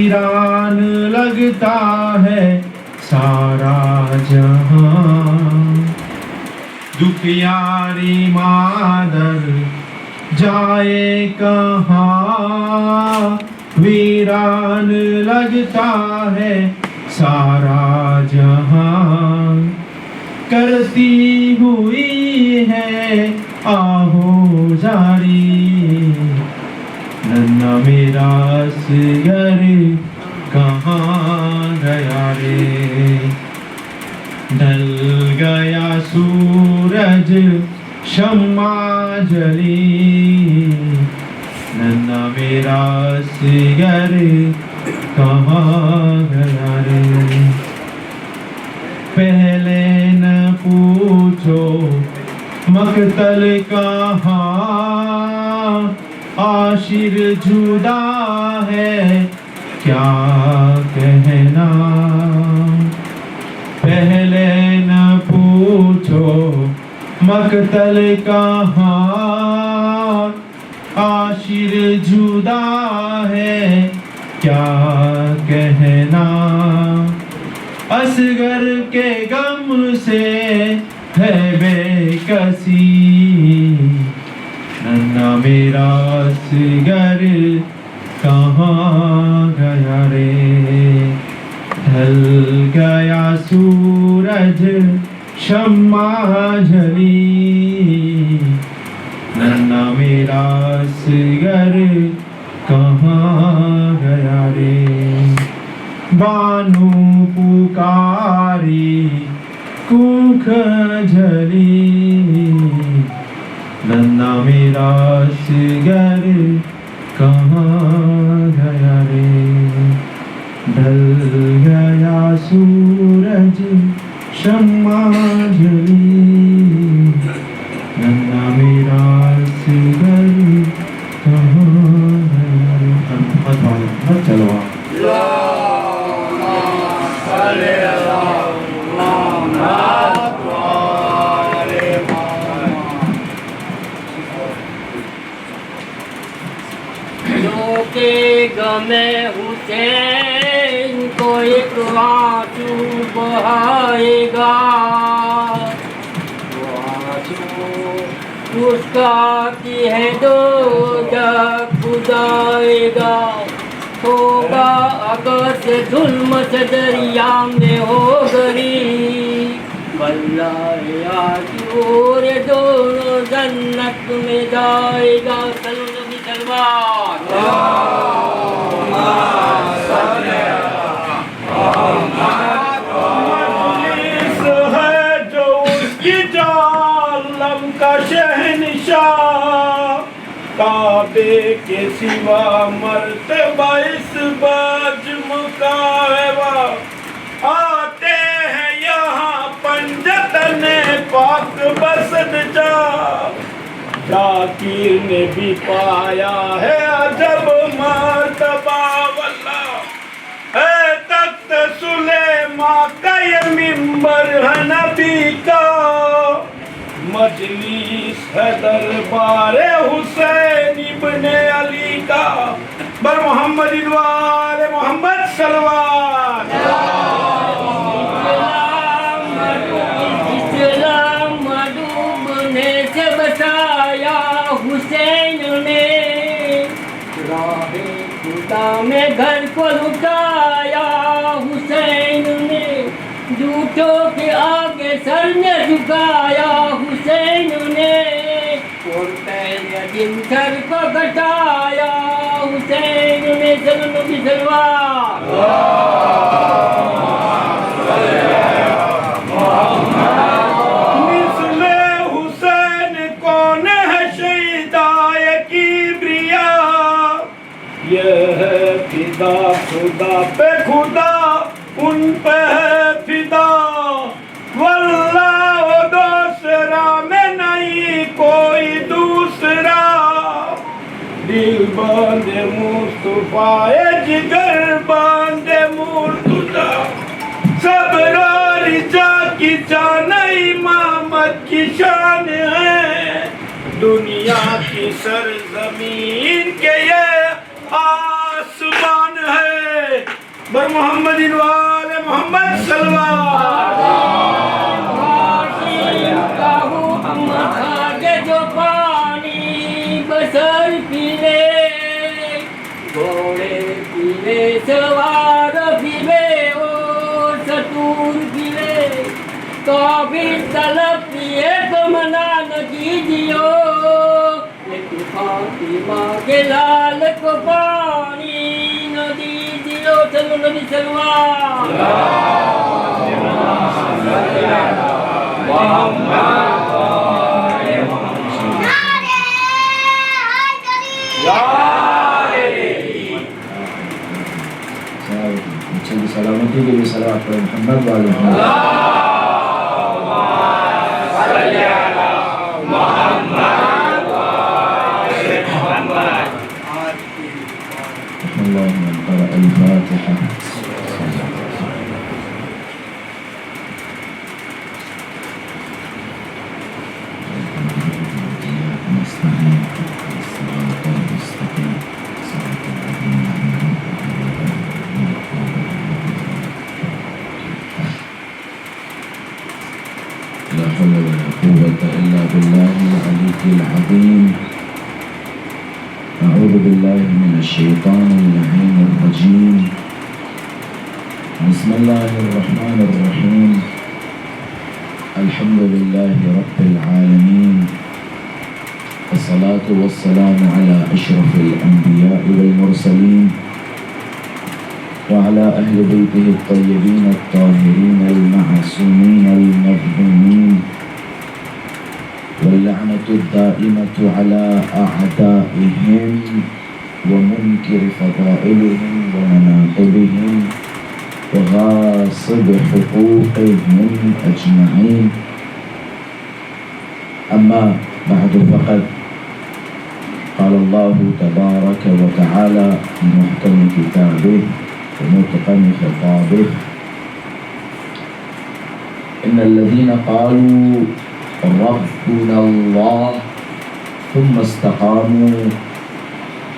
ویران لگتا ہے سارا جہاں، دکھیاری مادر جائے کہاں، ویران لگتا ہے سارا جہاں، کرتی ہوئی ہے آہو جاری، ننھا میرا اصغر کہاں گیا رے، ڈھل گیا سورج شمع جلی، ننھا میرا اصغر کہاں گیا رے، پہلے نہ پوچھو مقتل کہاں، عاشر جدا ہے کیا کہنا، پہلے نہ پوچھو مقتل کہاں، عاشر جدا ہے کیا کہنا، اصغر کے غم سے ہے بے کسی، ننھا میرا اصغر کہاں گیا رے، ڈھل گیا سورج شمع جلی، ننھا میرا اصغر کہاں گیا رے، بانو پکاری کوکھ جلی، ننھا میرا اصغر کہاں گیا رے، ڈھل گیا سورج شمع جلی، ننھا میرا اصغر کہاں گیا رے۔ چلو کے غم حسین کو ایک آنسو بہائے گا، وہ آنسو مسکراتی ہے دوزخ کھدائے گا، ہوگا اگر سے ظلم سے دریا میں ہو غریق، بلّہ آجور دونوں جنت میں جائے گا، صلو نبی سلوات، مجلس ہے جو اس کی عالم کا شہنشاہ، کعبے کے سوا مرتبہ اس مجمع کا ہے، آتے ہیں یہاں پنجتن پاک بسد جا، ذاکر نے بھی پایا ہے عجب مرتبہ، واللہ اے تخت سلیمان کا یہ منبر ہے نبی کا، مجلس ہے دربار حسین ابن علی کا، بر محمد وآل محمد صلوات، اسلام مدوبنے سے بچایا حسین نے، راہ خدا میں گھر کو لٹایا حسین نے، جھوٹوں کے آگے سر نے جھکایا حسین نے، اور پہلے دن سر کو کٹایا حسین نے، صلو نبی سلوات، مثل حسین کون ہے شہدائے کبریا، یہ ہے فدا خدا پہ خدا ان پہ ہے فدا، واللہ و دوسرا میں نہیں کوئی دوسرا، دل باندھے مصطفیٰ جگر باندھے مرتضیٰ، صبر اور رجا کی جان امامت کی شان ہے، دنیا کی سرزمین کے یہ آسمان ہے، بر محمد وآل محمد صلوات جو پانی بسر پیلے گھوڑے پیلے سوار پیلے اور ستور پیلے کافی طلب پیے تو منع نہ کیجیو لیکن فاطمہ کے لال کو پانی نہ دیجیو چلو نبی سلوات بچے کی سلامتی کے لیے صلوات پڑھیں محمد وآل محمد اللهم قرأ الفاتحة لا حول ولا قوة إلا بالله العلي العظيم أعوذ بالله من الشيطان اللعين الرجيم بسم الله الرحمن الرحيم الحمد لله رب العالمين والصلاة والسلام على أشرف الأنبياء والمرسلين وعلى أهل بيته الطيبين الطاهرين المعصومين المظلومين واللعنة الدائمة على أعدائهم ومنكر فضائلهم ومناقبهم وغاصب حقوقهم أجمعين أما بعد فقد قال الله تبارك وتعالى في محكم كتابه ومتقن خطابه إن الذين قالوا ربنا الله ثم استقاموا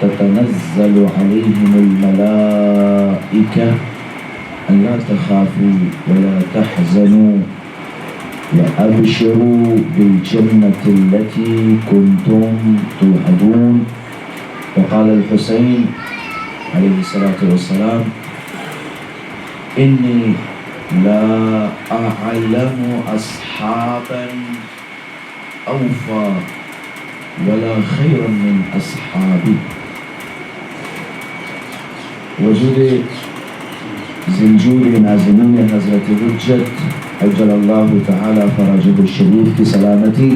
تتنزل عليهم الملائكة ألا تخافوا ولا تحزنوا وأبشروا بالجنة التي كنتم توعدون. وقال الحسين عليه الصلاة والسلام إني لا أعلم أصحابا أوفى ولا خيرا من أصحابي. وجود زنجور نازنین حضرت حجت عجل اللہ تعالی فرجہ الشریف کی سلامتی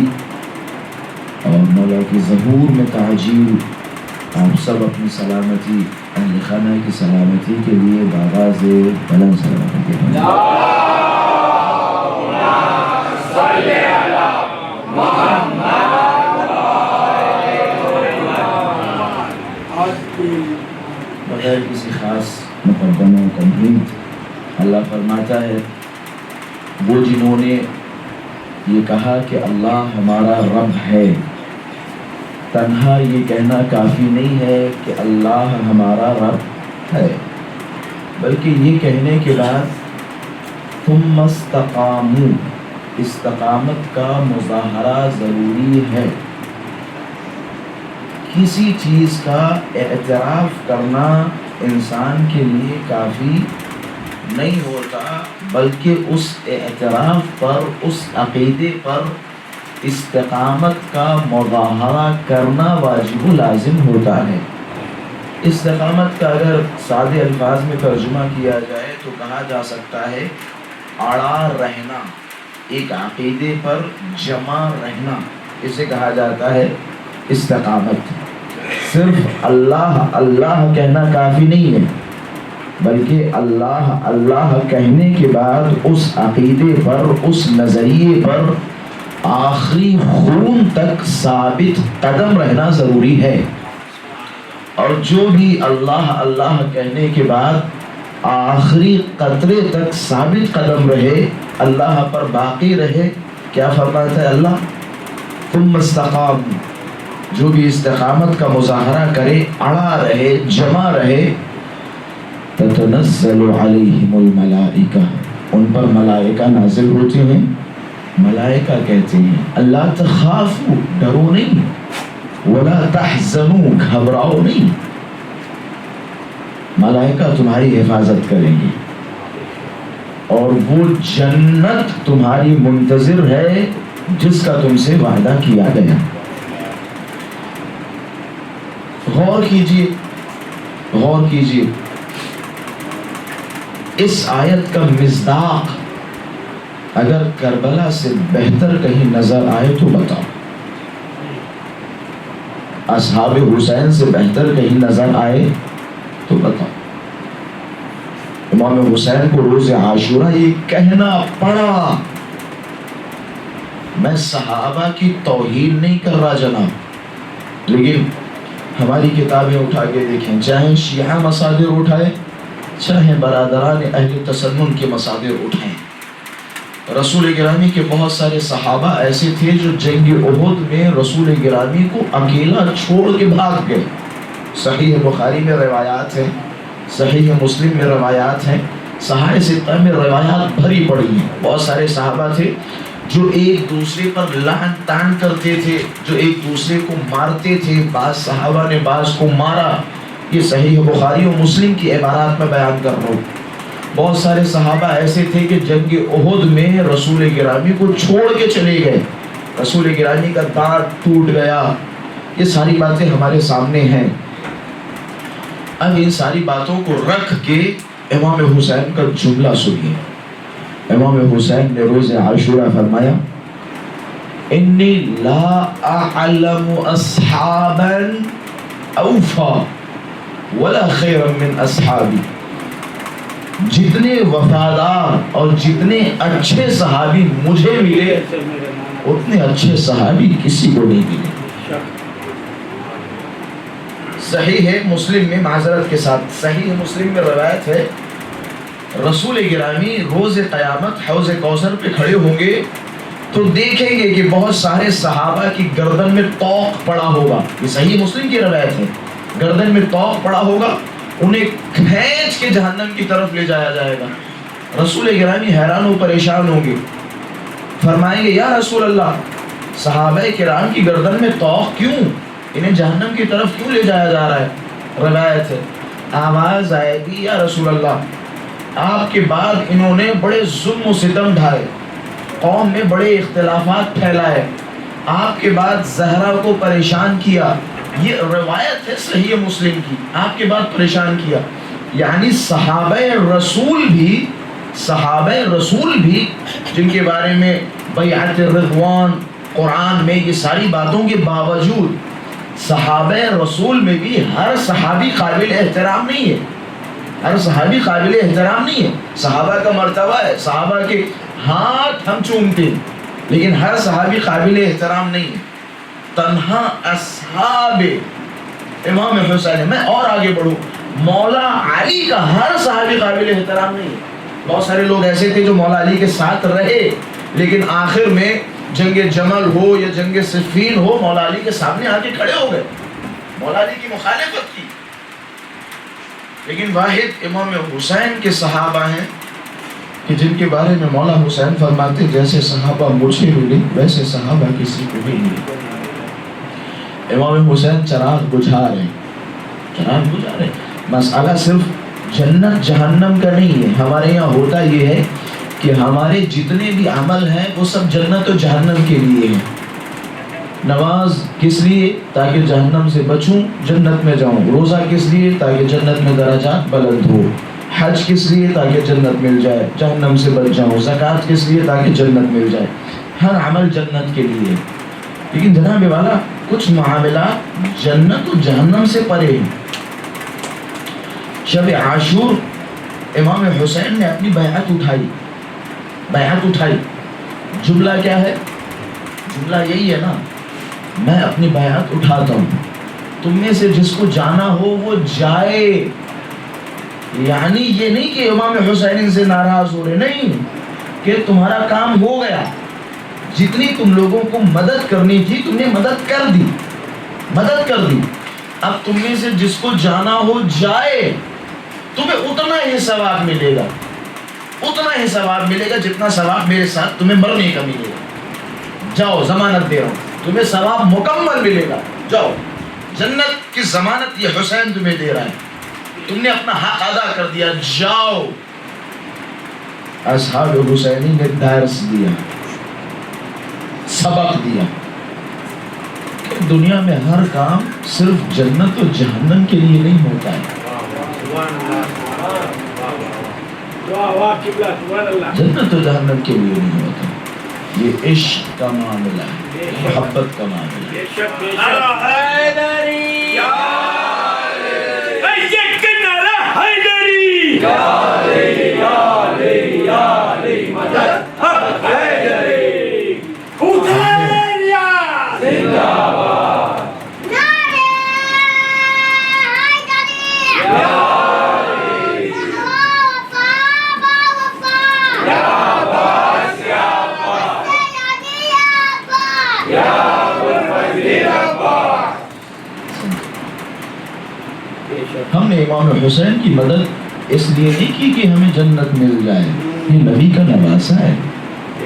اور مولا کی ظہور میں تعجیل آپ سب اپنی سلامتی اہل خانہ کی سلامتی کے لیے باغاز بلند سلامت کرتے ہیں. بغیر کسی خاص مقدمہ و تمہید اللہ فرماتا ہے وہ جنہوں نے یہ کہا کہ اللہ ہمارا رب ہے، تنہا یہ کہنا کافی نہیں ہے کہ اللہ ہمارا رب ہے، بلکہ یہ کہنے کے بعد ثم استقاموا، استقامت کا مظاہرہ ضروری ہے. کسی چیز کا اعتراف کرنا انسان کے لیے کافی نہیں ہوتا، بلکہ اس اعتراف پر، اس عقیدے پر استقامت کا مظاہرہ کرنا واجب و لازم ہوتا ہے. استقامت کا اگر سادے الفاظ میں ترجمہ کیا جائے تو کہا جا سکتا ہے اڑا رہنا، ایک عقیدے پر جمع رہنا، اسے کہا جاتا ہے استقامت. صرف اللہ اللہ کہنا کافی نہیں ہے، بلکہ اللہ اللہ کہنے کے بعد اس عقیدے پر، اس نظریے پر آخری خون تک ثابت قدم رہنا ضروری ہے. اور جو بھی اللہ اللہ کہنے کے بعد آخری قطرے تک ثابت قدم رہے، اللہ پر باقی رہے، کیا فرماتا ہے اللہ؟ ثم استقام، جو بھی استقامت کا مظاہرہ کرے، اڑا رہے، جمع رہے، تتنزل علیہم الملائکہ، ان پر ملائکہ نازل ہوتے ہیں. ملائکہ کہتے ہیں اللہ تخافوا، ڈرو نہیں، ولا تحزنوا، گھبراؤ نہیں. ملائکہ تمہاری حفاظت کریں گے اور وہ جنت تمہاری منتظر ہے جس کا تم سے وعدہ کیا گیا. غور کیجئے، غور کیجئے، اس آیت کا مصداق اگر کربلا سے بہتر کہیں نظر آئے تو بتاؤ. اصحاب حسین سے بہتر کہیں نظر آئے تو بتاؤ. امام حسین کو روز عاشورہ یہ کہنا پڑا. میں صحابہ کی توہین نہیں کر رہا جناب، لیکن ہماری کتابیں اٹھا کے دیکھیں، چاہے شیعہ مصادر اٹھائے، چاہے برادران اہل تسنن کے مصادر اٹھائیں، رسول گرامی کے بہت سارے صحابہ ایسے تھے جو جنگ احد میں رسول گرامی کو اکیلا چھوڑ کے بھاگ گئے. صحیح بخاری میں روایات ہیں، صحیح مسلم میں روایات ہیں، صحائح ستہ میں روایات بھری پڑی ہیں. بہت سارے صحابہ تھے جو ایک دوسرے پر لعن طعن کرتے تھے، جو ایک دوسرے کو مارتے تھے. بعض صحابہ نے بعض کو مارا. یہ صحیح بخاری و مسلم کی عبارات میں بیان کر رہا ہوں. بہت سارے صحابہ ایسے تھے کہ جنگ احد میں رسول گرامی کو چھوڑ کے چلے گئے، رسول گرامی کا دانت ٹوٹ گیا. یہ ساری باتیں ہمارے سامنے ہیں. اب ان ساری باتوں کو رکھ کے امام حسین کا جملہ سنیے. امام حسین نے روز عاشورہ فرمایا انی لا اعلم اصحابا اوفا ولا خیرا من اصحابی. جتنے وفادار اور جتنے اچھے صحابی مجھے ملے اتنے اچھے صحابی کسی کو نہیں ملے. صحیح ہے مسلم میں، معذرت کے ساتھ صحیح مسلم میں روایت ہے رسول گرامی روز قیامت حوض کوثر پہ کھڑے ہوں گے تو دیکھیں گے کہ بہت سارے صحابہ کی گردن میں طوق پڑا ہوگا. یہ صحیح مسلم کی روایت ہے. گردن میں طوق پڑا ہوگا، انہیں کھینچ کے جہنم کی طرف لے جایا جائے گا. رسول گرامی حیران و پریشان ہوں گے، فرمائیں گے یا رسول اللہ صحابہ کرام کی گردن میں طوق کیوں، انہیں جہنم کی طرف کیوں لے جایا جا رہا ہے؟ روایت ہے آواز آئے گی یا رسول اللہ آپ کے بعد انہوں نے بڑے ظلم و ستم ڈھائے، قوم میں بڑے اختلافات پھیلائے، آپ کے بعد زہرا کو پریشان کیا. یہ روایت ہے صحیح مسلم کی. آپ کے بعد پریشان کیا، یعنی صحابہ رسول بھی جن کے بارے میں بیعت رضوان قرآن میں یہ ساری باتوں کے باوجود صحابہ رسول میں بھی ہر صحابی قابل احترام نہیں ہے. ہر صحابی قابل احترام نہیں ہے. صحابہ کا مرتبہ ہے، صحابہ کے ہاتھ ہم چومتے ہیں، لیکن ہر صحابی قابل احترام نہیں ہے. تنہا اصحاب امام حسین، میں اور آگے بڑھوں، مولا علی کا ہر صحابی قابل احترام نہیں ہے. بہت سارے لوگ ایسے تھے جو مولا علی کے ساتھ رہے لیکن آخر میں جنگ جمل ہو یا جنگ صفین ہو مولا علی کے سامنے آ کے کھڑے ہو گئے، مولا علی کی مخالفت کی. لیکن واحد امام حسین کے صحابہ ہیں کہ جن کے بارے میں مولا حسین فرماتے جیسے صحابہ مجھے ملے ویسے صحابہ کسی کو بھی ملے. امام حسین چراغ بجھا رہے. مسئلہ صرف جنت جہنم کا نہیں ہے. ہمارے یہاں ہوتا یہ ہے کہ ہمارے جتنے بھی عمل ہیں وہ سب جنت و جہنم کے لیے ہیں. نماز کس لیے؟ تاکہ جہنم سے بچوں جنت میں جاؤں. روزہ کس لیے؟ تاکہ جنت میں درجات بلند ہو. حج کس لیے؟ تاکہ جنت مل جائے جہنم سے بچ جاؤں. زکوٰۃ کس لیے؟ تاکہ جنت مل جائے. ہر عمل جنت کے لیے. لیکن جناب والا کچھ معاملات جنت و جہنم سے پرے ہیں. شب عاشور امام حسین نے اپنی بیعت اٹھائی. جملہ کیا ہے؟ جملہ یہی ہے نا، میں اپنی بیعت اٹھاتا ہوں، تم میں سے جس کو جانا ہو وہ جائے. یعنی یہ نہیں کہ امام حسین ان سے ناراض ہو رہے، نہیں، کہ تمہارا کام ہو گیا. جتنی تم لوگوں کو مدد کرنی تھی تم نے مدد کر دی. اب تم میں سے جس کو جانا ہو جائے. تمہیں اتنا ہی ثواب ملے گا، اتنا ہی ثواب ملے گا جتنا ثواب میرے ساتھ تمہیں مرنے کا ملے گا۔ جاؤ، ضمانت دے رہا ہوں، تمہیں ثواب مکمل ملے گا، جاؤ، جنت کی ضمانت یہ حسین تمہیں دے رہا ہے، تم نے اپنا حق ادا کر دیا، جاؤ۔ اصحاب حسینی نے درس دیا، سبق دیا کہ دنیا میں ہر کام صرف جنت و جہنم کے لیے نہیں ہوتا ہے، جنت و جہنم کے لیے نہیں ہوتا، یہ عشق کا معاملہ ہے، محبت کا معاملہ ہے۔ ہم نے امام حسین کی مدد اس لیے نہیں کی کہ ہمیں جنت مل جائے، یہ نبی کا نواسہ ہے،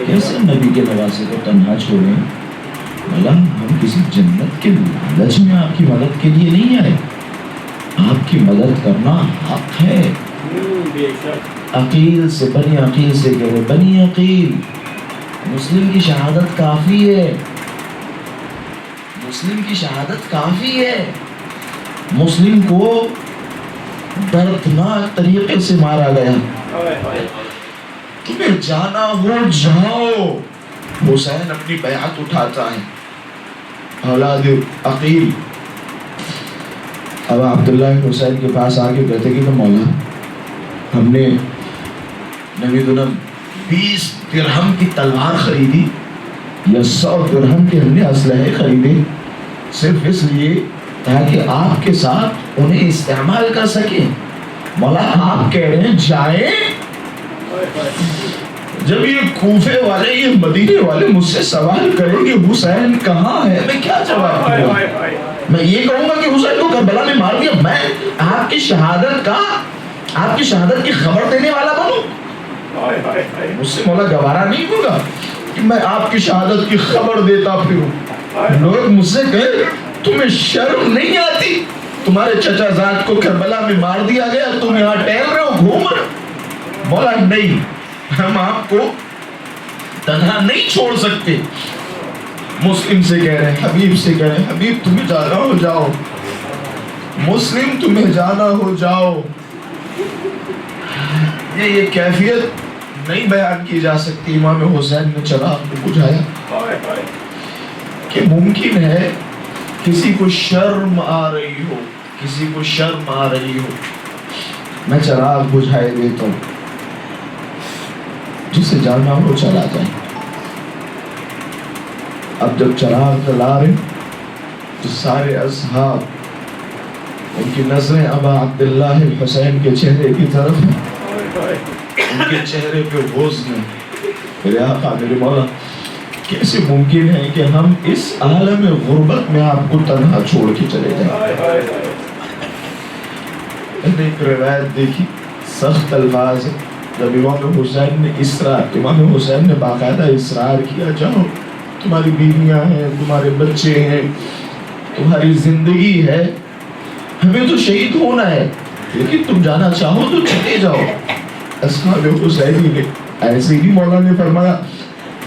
کیسے نبی کے نواسے کو تنہا چھوڑیں؟ مولا ہم کسی جنت کے لالچ میں آپ کی مدد کے لیے نہیں آئے، آپ کی مدد کرنا حق ہے۔ عقیل سے، بنی عقیل سے کہہ رہے، بنی عقیل، مسلم کی شہادت کافی ہے، مسلم کی شہادت کافی ہے۔ مسلم کو دردناک طریقے سے مارا گیا، تمہیں جانا ہو جاؤ۔ حسین اپنی بیعت اٹھاتا ہے، اولاد عقیل ابا عبداللہ حسین کے پاس آ کے کہتے کہ مولا ہم نے نبی دنم 20 درہم کی تلوار خریدی یا 100 درہم کے ہم نے اسلحے خریدے صرف اس لیے تاکہ آپ کے ساتھ انہیں استعمال کر سکیں۔ مولا آپ کہہ رہے ہیں جائیں؟ جب یہ کوفے والے، یہ مدینے والے مجھ سے سوال کریں کہ حسین کہاں ہے، میں کیا جواب دوں؟ میں یہ کہوں گا کہ حسین کو کربلا میں مار دیا، میں آپ کی شہادت کی خبر دینے والا بنوں؟ مجھ سے مولا گوارا نہیں ہوگا کہ میں آپ کی شہادت کی خبر دیتا پھروں۔ لوگ مجھ سے کہیں تمہیں شرم نہیں آتی، تمہارے چچا زاد کو کربلا میں مار دیا گیا، تم یہاں ٹہل رہے ہو، گھوم رہے ہو۔ مولا نہیں، ہم آپ کو تنہا نہیں چھوڑ سکتے۔ مسلم سے کہہ رہے ہیں، حبیب سے کہہ رہے ہیں، حبیب تمہیں جانا ہو جاؤ، مسلم تمہیں جانا ہو جاؤ۔ یہ کیفیت نہیں بیان کی جا سکتی۔ امام حسین نے چراغ کو بجھایا کہ ممکن ہے کسی کو شرم آ رہی ہو، کسی کو شرم آ رہی ہو، میں چراغ بجھائے دیتا ہوں، جسے جانا ہو چلا جائے۔ اب جب چراغ جلا رہے تو سارے اصحاب، ان کی نظریں ابا عبداللہ حسین کے چہرے کی طرف ہیں، ان کے چہرے پہ حزن ہے۔ میرے آقا، میرے مولا، کیسے ممکن ہے کہ ہم اس عالم غربت میں آپ کو تنہا چھوڑ کے چلے جائیں؟ میں نے ایک روایت دیکھی، سخت الفاظ ہے، جب امام حسین نے باقاعدہ اصرار کیا، جاؤ، تمہاری بیویاں ہیں، تمہارے بچے ہیں، تمہاری زندگی ہے، ہمیں تو شہید ہونا ہے، لیکن تم جانا چاہو تو چلے جاؤ۔ اصحاب حسینی نے ایسے ہی مولا نے فرمایا،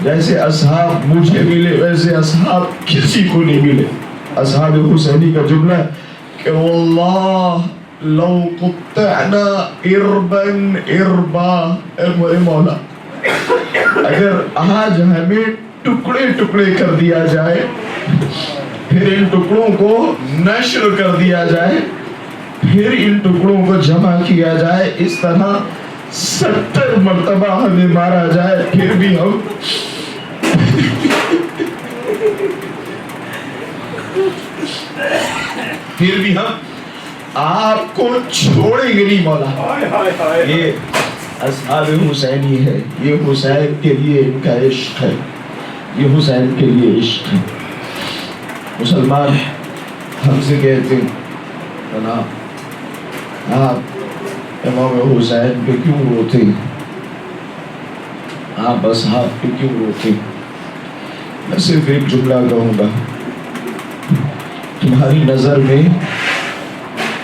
جیسے اصحاب مجھے ملے ویسے اصحاب کسی کو نہیں ملے۔ اصحاب حسینی کا جملہ ہے کہ واللہ لو قطعنا اربا اربا، اے مولا اگر آج ہمیں ٹکڑے ٹکڑے کر دیا جائے، پھر ان ٹکڑوں کو نشر کر دیا جائے، پھر ان ٹکڑوں کو جمع کیا جائے، اس طرح 70 مرتبہ ہمیں مارا جائے، پھر بھی ہم آپ کو چھوڑیں گے نہیں مولا۔ یہ اصحاب حسینی ہے، یہ حسین کے لیے ان کا عشق ہے، یہ حسین کے لیے عشق ہے۔ مسلمان ہم سے کہتے ہیں آپ امام حسین پہ کیوں روتے؟ آپ اصحاب پہ کیوں روتے؟ میں صرف ایک جملہ کہوں گا، تمہاری نظر میں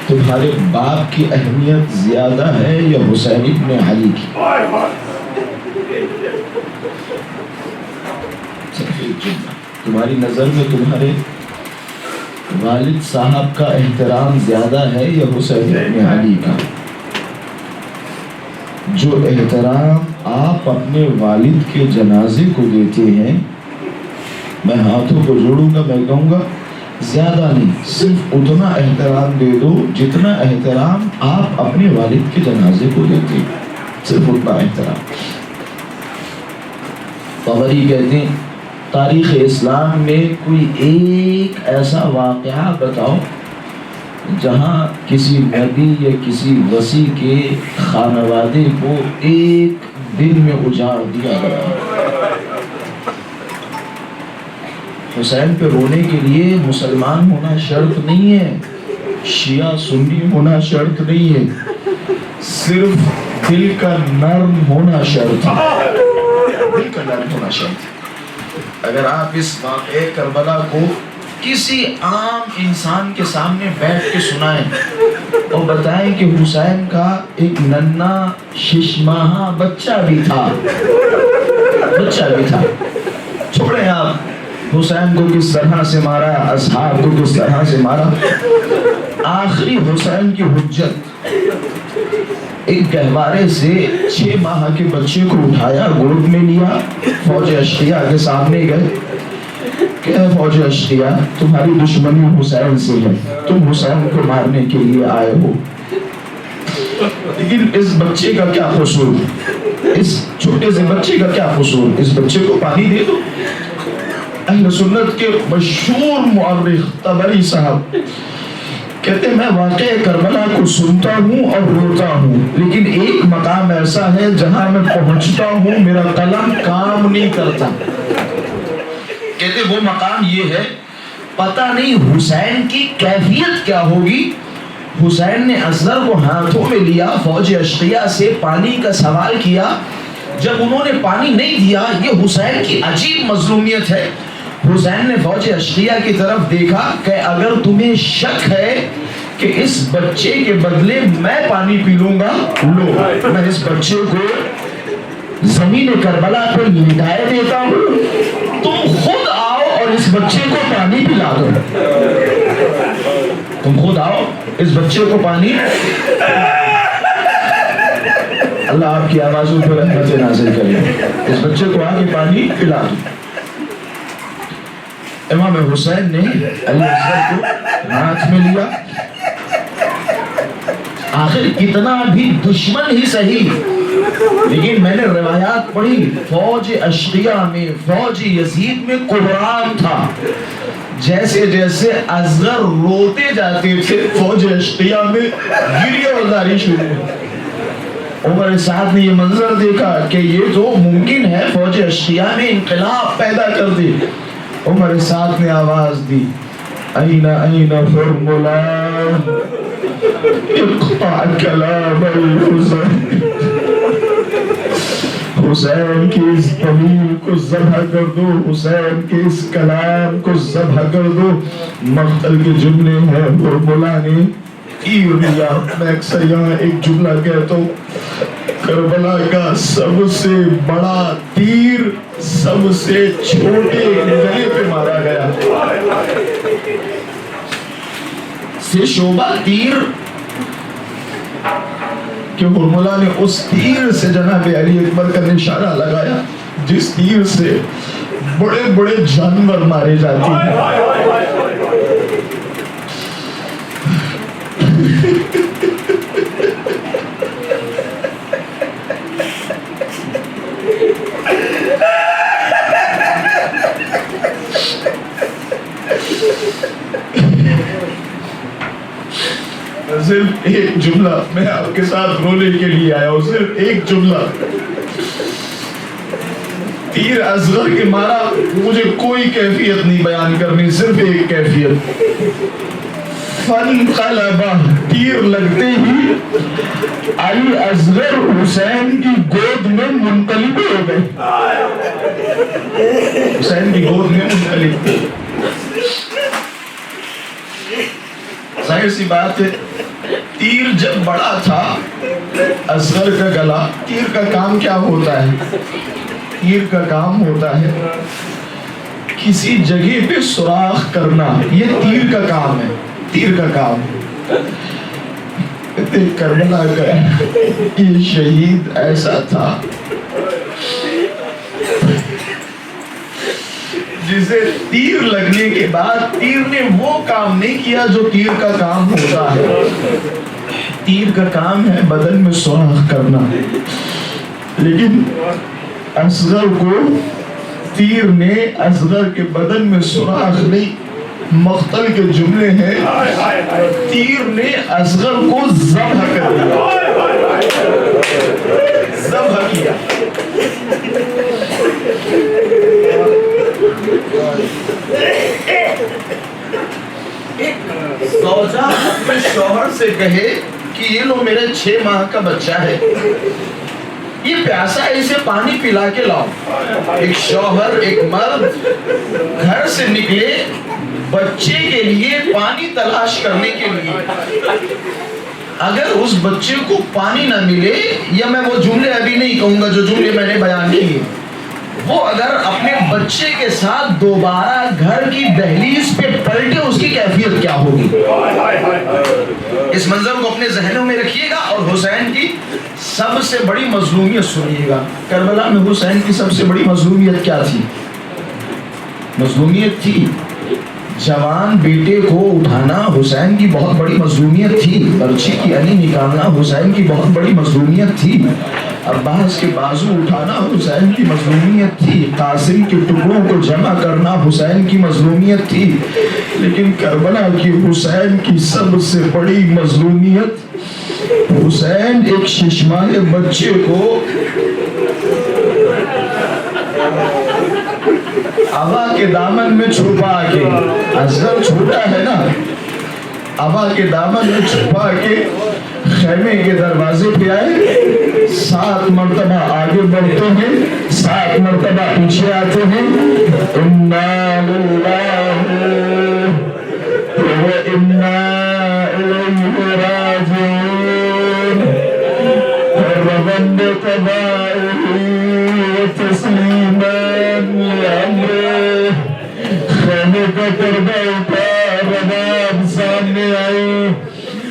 تمہارے باپ کی اہمیت زیادہ ہے یا حسین ابن علی کی؟ صرف ایک جملہ، تمہاری نظر میں تمہارے والد صاحب کا احترام زیادہ ہے یا حسین ابن علی کا؟ جو احترام آپ اپنے والد کے جنازے کو دیتے ہیں، میں ہاتھوں کو جوڑوں گا، میں کہوں گا زیادہ نہیں، صرف اتنا احترام دے دو جتنا احترام آپ اپنے والد کے جنازے کو دیتے ہیں، صرف اتنا احترام۔ طبری کہتے ہیں تاریخ اسلام میں کوئی ایک ایسا واقعہ بتاؤ جہاں کسی نبی یا کسی وصی کے خانوادے کو ایک دن میں اجاڑ دیا گیا۔ حسین پہ رونے کے لیے مسلمان ہونا شرط نہیں ہے، شیعہ سنی ہونا شرط نہیں ہے، صرف دل کا نرم ہونا شرط ہے، دل کا نرم ہونا شرط ہے۔ اگر آپ اس واقعہ کربلا کو کسی عام انسان کے سامنے بیٹھ کے سنائیں اور بتائیں کہ حسین کا ایک ننھا ششماہا بچہ بھی تھا، چھوڑیں آپ حسین کو کس طرح سے مارا، اصحاب کو کس طرح سے مارا، آخری حسین کی حجت ایک گہوارے سے 6 ماہ کے بچے کو اٹھایا، گود میں لیا، فوج اشقیہ کے سامنے گئے کہ فوج اشقیہ تمہاری دشمنی حسین سے ہے، تم حسین کو مارنے کے لیے آئے ہو، لیکن اس بچے کا کیا قصور، اس چھوٹے سے بچے کا کیا قصور، اس بچے کو پانی دے دو۔ اہل سنت کے مشہور مورخ طبری صاحب کہتے ہیں میں واقعہ کربلا کو سنتا ہوں اور روتا ہوں، لیکن ایک مقام ایسا ہے جہاں میں پہنچتا ہوں میرا قلم کام نہیں کرتا۔ کہتے وہ مقام یہ ہے، پتہ نہیں حسین کی کیفیت کیا ہوگی۔ حسین نے اصغر کو ہاتھوں میں لیا، فوج اشقیہ سے پانی کا سوال کیا، جب انہوں نے پانی نہیں دیا، یہ حسین کی عجیب مظلومیت ہے۔ حسین نے فوج اشقیہ کی طرف دیکھا کہ اگر تمہیں شک ہے کہ اس بچے کے بدلے میں پانی پی لوں گا، لو میں اس بچے کو زمین کربلا پر لٹائے دیتا ہوں، تم خود آؤ اور اس بچے کو پانی پلا دو، تم خود آؤ اس بچے کو پانی۔ اللہ آپ کی آوازوں پر رحمت نازل کرے، اس بچے کو آ کے پانی پلا دو۔ امام حسین نے علی اصغر کو ہاتھ میں لیا، آخر اتنا بھی دشمن ہی صحیح، لیکن میں نے روایات پڑھی فوج اشقیہ میں، فوج یزید میں قرآن تھا، جیسے جیسے اصغر روتے جاتے تھے فوج اشقیہ میں گریہ برداری شروع ہوئی۔ عمر سعد نے یہ منظر دیکھا کہ یہ تو ممکن ہے فوج اشقیہ میں انقلاب پیدا کر دے۔ عمر سعد نے آواز دی این فرمولا اقطع کلام الحسین، حسین کی اس دلیل کو ذبح کر دو، حسین کے اس کلام کو ذبح کر دو۔ مقتل کے جملے ہیں، فرمولا نے تیر لیا۔ میں اکثر یہاں ایک جملہ کہتا ہوں، کربلا کا سب سے بڑا تیر سب سے چھوٹے گلے پہ مارا گیا، سے شعبہ تیر کہ فرمولا نے اس تیر سے جناب علی اکبر کا نشانہ لگایا جس تیر سے بڑے بڑے جانور مارے جاتے ہیں۔ صرف ایک جملہ میں آپ کے ساتھ رونے کے لیے آیا ہوں، صرف ایک جملہ۔ تیر اصغر کے مارا، مجھے کوئی کیفیت نہیں بیان کرنی، صرف ایک کیفیت فانقلبہ، تیر لگتے ہی علی اصغر حسین کی گود میں منقلب ہو گئے، حسین کی گود میں منقلب. ظاہر سی بات ہے تیر جب بڑا تھا اصغر کا گلا، تیر کا کام کیا ہوتا ہے؟ تیر کا کام ہوتا ہے کسی جگہ پہ سوراخ کرنا، یہ تیر کا کام ہے، تیر کا کام. کربلا کا یہ شہید ایسا تھا جسے تیر لگنے کے بعد تیر نے وہ کام نہیں کیا جو تیر کا کام ہوتا ہے. تیر کا کام ہے بدن میں سوراخ کرنا، لیکن اصغر کو تیر نے اصغر کے بدن میں سوراخ نہیں، مقتل کے جملے ہیں تیر نے اصغر کو ذبح کر دیا، ذبح کیا. زوجہ اپنے شوہر سے کہے کہ یہ لو میرے 6 ماہ کا بچہ ہے، یہ پیاسا ہے، اسے پانی پلا کے لاؤ. ایک شوہر، ایک مرد گھر سے نکلے بچے کے لیے پانی تلاش کرنے کے لیے، اگر اس بچے کو پانی نہ ملے، یا میں وہ جملے ابھی نہیں کہوں گا جو جملے میں نے بیان کیے، وہ اگر اپنے بچے کے ساتھ دوبارہ گھر کی دہلیز پہ پلٹے، اس کی کیفیت کیا ہوگی؟ اس منظر کو اپنے ذہنوں میں رکھیے گا. اور حسین کی سب سے بڑی مظلومیت سنیے گا. کربلا میں حسین کی سب سے بڑی مظلومیت کیا تھی؟ مظلومیت تھی جوان بیٹے کو اٹھانا، حسین کی بہت بڑی مظلومیت تھی. برچی کی علی نکالنا حسین کی بہت بڑی مظلومیت تھی. عباس کے بازو اٹھانا حسین کی مظلومیت تھی. قاسم کے ٹکڑوں کو جمع کرنا حسین کی مظلومیت تھی. لیکن کربلا کی حسین کی سب سے بڑی مظلومیت، حسین ایک ششمانے بچے کو ابا کے دامن میں چھپا کے، اصغر چھوٹا ہے نا، ابا کے دامن میں چھپا کے خیمے کے دروازے پہ آئے، 7 مرتبہ آگے بڑھتے ہیں، 7 مرتبہ پیچھے آتے ہیں. انا للہ و انا الیہ راجعون، ربند قبائہ تسلیما لامرہ. خیمے کا پردہ اٹھا، رباب سامنے آئی.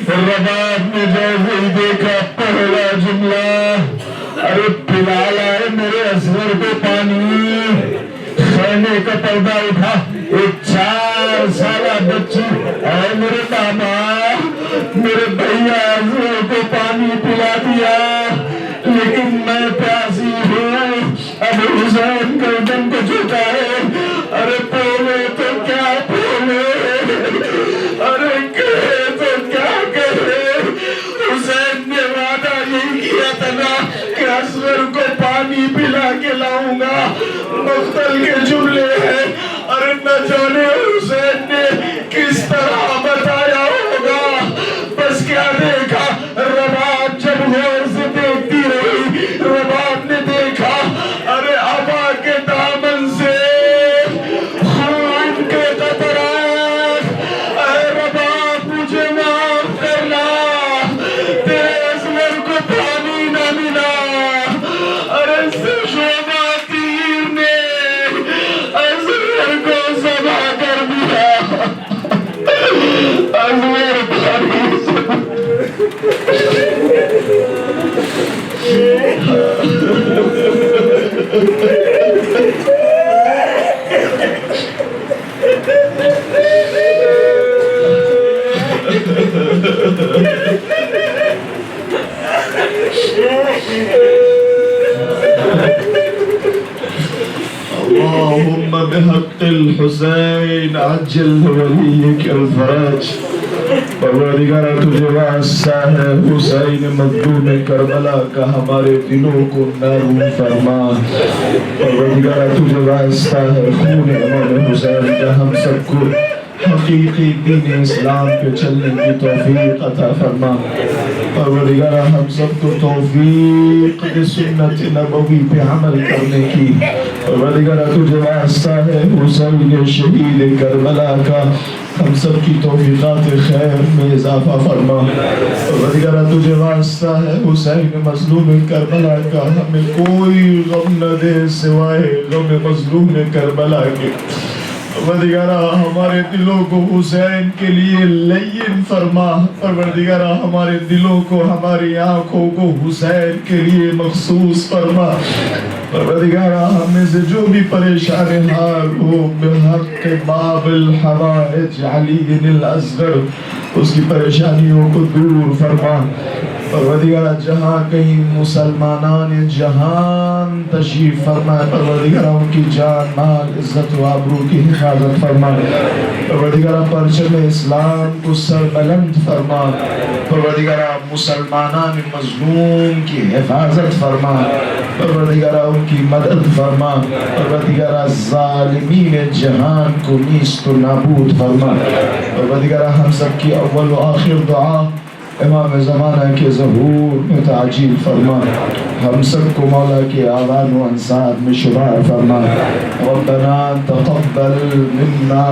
رباب نے جیسے ہی دیکھا پہلا جملہ، ارے پلا لائے میرے اصغر کو پانی. خیمے کا پردہ اٹھا، ایک 4 سالہ بچی، اے میرے داماد، میرے بھیا اصغر کو پانی پلا دیا، لیکن میں پیاسی ہوں. اب حسین گردن کو جھکا ہے، ارے پولے تو کیا پولے، ارے کہے تو کیا کہے. حسین نے وعدہ نہیں کیا تھا نا کہ اصغر کو پانی پلا کے لاؤں گا. مقتل کے جملے ہیں، ارے نہ جانے حسین نے کس طرح بتایا ہوگا. بس کیا دیکھا، رباب جب غور سے دیکھتی رہی، رباب نے دیکھا ارے ابا کے دامن سے خون کے قطرات. اے رباب مجھے معاف کرنا، تیرے اصغر کو پانی نہ ملا. ارے شعبہ تیر نے اصغر کو ذبح کر دیا. اصغر پانی اللهم بحق الحسین عجل ولیک الفرج. پروردگارہ تجھے واسطہ ہے حسین مظلوم کربلا کا، ہمارے دلوں کو نرم فرما. پروردگارہ تجھے واسطہ ہے خون امام حسین کا، ہم سب کو حقیقی دین اسلام پہ چلنے کی توفیق عطا فرما پروردگارہ ہم سب کو توفیق دے سنت نبوی پہ عمل کرنے کی پروردگارہ تجھے واسطہ ہے حسین شہید کربلا کا ہم سب کی توفیقات خیر میں اضافہ فرما پروردگارہ تجھے واسطہ ہے حسین مظلوم کربلا کا ہمیں کوئی غم نہ دے سوائے غم مظلوم کربلا کے پروردگارہ ہمارے دلوں کو حسین کے لیے لین فرما پروردگارہ ہمارے دلوں کو ہماری آنکھوں کو حسین کے لیے مخصوص فرما پروردگارہ ہمیں سے جو بھی پریشان حال ہو بحق باب الحوائج علی الاصغر اس کی پریشانیوں کو دور فرما پروردگارہ جہاں کہیں مسلمانان جہان تشریف فرمائے پروردگارہ ان کی جان مال عزت و آبرو کی حفاظت فرما پروردگارہ پرچم اسلام کو سر بلند فرما پروردگارہ مسلمانان مظلوم کی حفاظت فرما پروردگارہ ان کی مدد فرما پروردگارہ ظالمین جہان کو نیست و نابود فرما پروردگارہ ہم سب کی اول و آخر دعا امام زمانہ کے ظہور میں تعجیل فرما ہم سب کو مولا کے آوان و انصار میں شمار فرما ربنا تقبل منا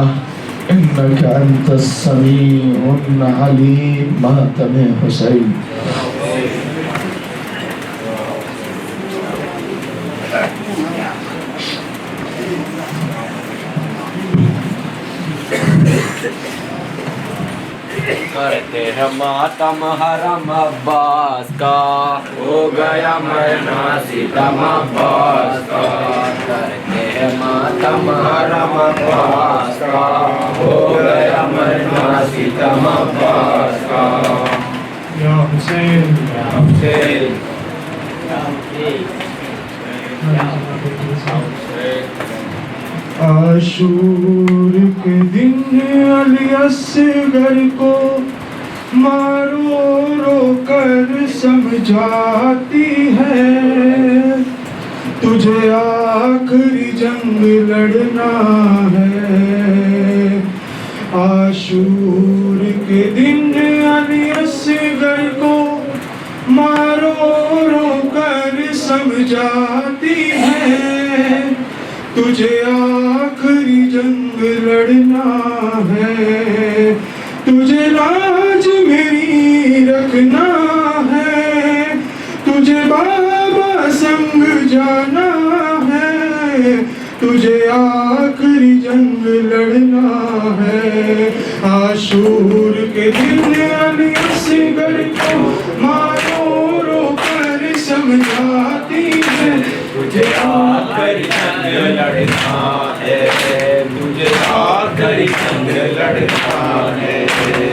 انك انت السميع العليم ماتم حسین کرتے ہیں ماتم حرم عباس کا ہو گیا مرنا ستم عباس کا کرتے ہیں ماتم حرم عباس کا ہو گیا مرنا ستم عباس کا یا حسین یا حسین یا عاشور کے دن علی اصغر کو مارو رو کر سمجھاتی ہے تجھے آخری جنگ لڑنا ہے عاشور کے دن علی اصغر کو مارو رو کر سمجھاتی ہے تجھے آخری جنگ لڑنا ہے تجھے لاج میری رکھنا ہے تجھے بابا سنگ جانا ہے تجھے آخری جنگ لڑنا ہے عاشور کے دن علی اصغر کو مارو رو کر سمجھاتی ہے تجھے آخری جنگ لڑنا ہے تجھے آخری جنگ لڑنا ہے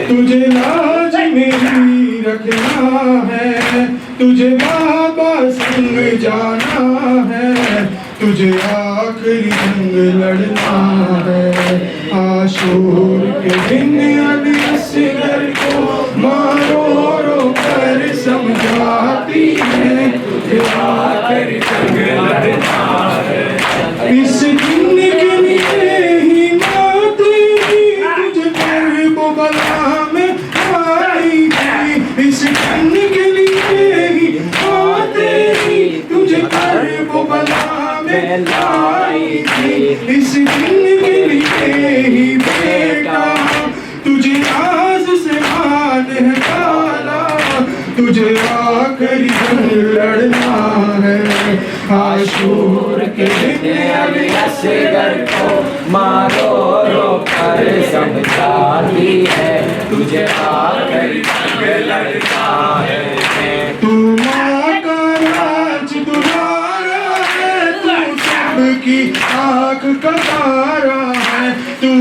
تجھے لاج میری رکھنا ہے تجھے بابا سنگ جانا ہے تجھے آخری جنگ لڑنا ہے عاشور کے دن علی اصغر کو مارو رو کر سمجھاتی ہے تجھے آخری جنگ لڑنا ہے اس دن کے لیے ہی موت تجھے کرب و بلا میں آئی تھی اس دن کے لیے ہی موت تجھے کرب و بلا میں آئی تھی اس دن کے لیے ہی بیٹا تجھے آز سے مان ہے کالا تجھے آخری جنگ لڑنا ہے عاشور کے دن علی اصغر کو مارو رو کر سمجھاتی ہے تجھے آخری جنگ لڑنا ہے تو ماں کا راج دلارا ہے تو سب کی آنکھ کا تارا ہے تو